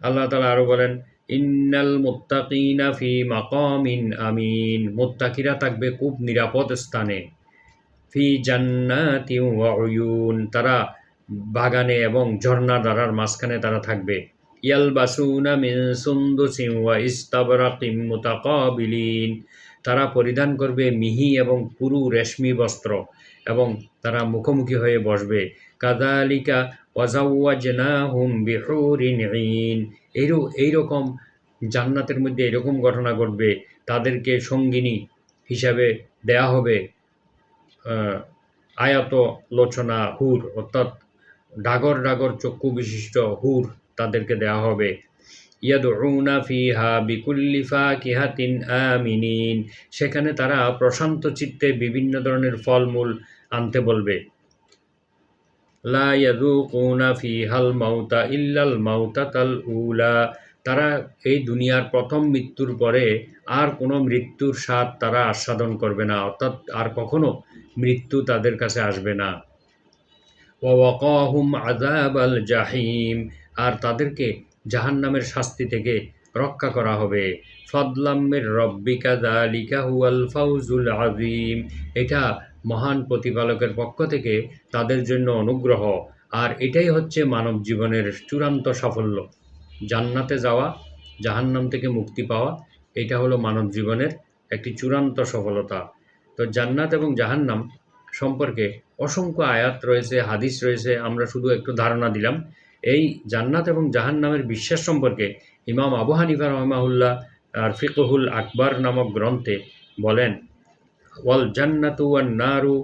আল্লাহ তাআলা আরো বলেন, ইন্নাল মুত্তাকিনা ফি মাকামিন আমিন, মুত্তাকিরা থাকবে খুব নিরাপদ স্থানে। ফি জান্নাতিন ওয়া উয়ুন, তারা বাগানে এবং ঝর্ণাধারার মাঝখানে তারা থাকবে। ইয়ালবাসুনা মিন সুন্দুসিন ওয়া ইস্তাবরাকিম মুতাকাবিলিন, তারা পরিধান করবে মিহি এবং পুরু রেশমি বস্ত্র এবং তারা মুখোমুখি হয়ে বসবে। কাযালিকা ওয়াজাওয়াজনাহুম বিহুরিন ঈন, এইরকম জান্নাতের মধ্যে এরকম ঘটনা ঘটবে, তাদেরকে সঙ্গিনী হিসাবে দেয়া হবে আয়াত লোচনা হুর, অর্থাৎ ডাগর ডাগর চক্ষু বিশিষ্ট হুর তাদেরকে দেয়া হবে। ইয়াদউনা ফিহা বিকুল্লি ফাকিহাতিন আমিনিন, সেখানে তারা প্রশান্ত চিত্তে বিভিন্ন ধরনের ফলমূল আনতে বলবে। লা ইয়াযুকুনা ফিহাল মাউতা ইল্লাল মাউতাতাল উলা, তারা এই দুনিয়ার প্রথম মৃত্যুর পরে আর কোনো মৃত্যুর স্বাদ তারা আস্বাদন করবে না, অর্থাৎ আর কখনো মৃত্যু তাদের কাছে আসবে না। ওয়া ওয়াকাহুম আযাবাল জাহিম, আর তাদেরকে জাহান্নামের শাস্তি থেকে রক্ষা করা হবে। ফাদলাম মির রাব্বিকা যালিকা হুয়াল ফাউজুল আযীম, এটা মহান প্রতিপালকের পক্ষ থেকে তাদের জন্য অনুগ্রহ, আর এটাই হচ্ছে মানব জীবনের চূড়ান্ত সাফল্য। জান্নাতে যাওয়া, জাহান্নাম থেকে মুক্তি পাওয়া, এটা হলো মানব জীবনের একটি চূড়ান্ত সফলতা। তো জান্নাত এবং জাহান্নাম সম্পর্কে অসংখ্য আয়াত রয়েছে, হাদিস রয়েছে, আমরা শুধু একটু ধারণা দিলাম। এই জান্নাত এবং জাহান্নামের বিশ্বাস সম্পর্কে ইমাম আবু হানিফা রাহিমাহুল্লাহ আর ফিকহুল আকবার নামক গ্রন্থে বলেন, ওয়াল জান্নাতু ওয়ান নারু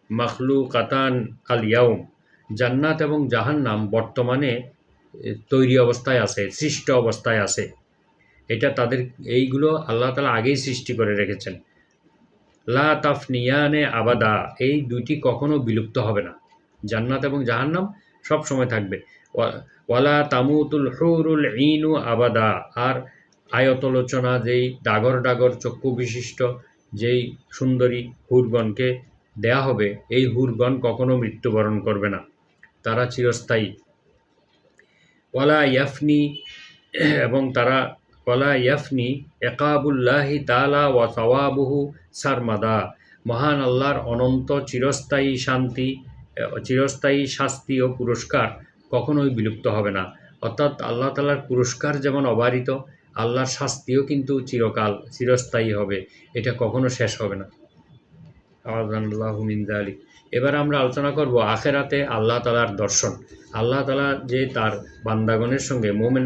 মাখলুকাতান আল ইয়াউম, জান্নাত এবং জাহান্নাম বর্তমানে তৈরি অবস্থায় আছে, সৃষ্ট অবস্থায় আছে। এটা তাদের, এইগুলো আল্লাহ তাআলা আগেই সৃষ্টি করে রেখেছেন। লা তাফনিয়ানে আবাদা, এই দুইটি কখনো বিলুপ্ত হবে না। জান্নাত এবং জাহান্নাম সব সময় থাকবে। ওয়ালা তামুতুল হুরুল ঈনু আবাদা, আর আয়তলোচনা যেই ডাগর ডাগর চক্ষু বিশিষ্ট যেই সুন্দরী হুরগণকে দেয়া হবে, এই হুরগণ কখনো মৃত্যুবরণ করবে না, তারা চিরস্থায়ী। ওয়ালা ইয়াফনি, এবং তারা ওয়ালা ইয়াফনি ইকাবুল্লাহি তাআলা ওয়া সাওয়াবুহু সারমাদা, মহান আল্লাহর অনন্ত চিরস্থায়ী শান্তি, চিরস্থায়ী শাস্তি ও পুরস্কার কখনোই বিলুপ্ত হবে না। অর্থাৎ আল্লাহ তাআলার পুরস্কার যেমন অবারিত, আল্লাহর শাস্তিও কিন্তু চিরকাল চিরস্থায়ী হবে, এটা কখনো শেষ হবে না। আযানাল্লাহু মিন যালিক। এবার আমরা আলোচনা করব আখিরাতে আল্লাহ তাআলার দর্শন। আল্লাহ তাআলা যে তার বান্দাগণের সঙ্গে মুমিন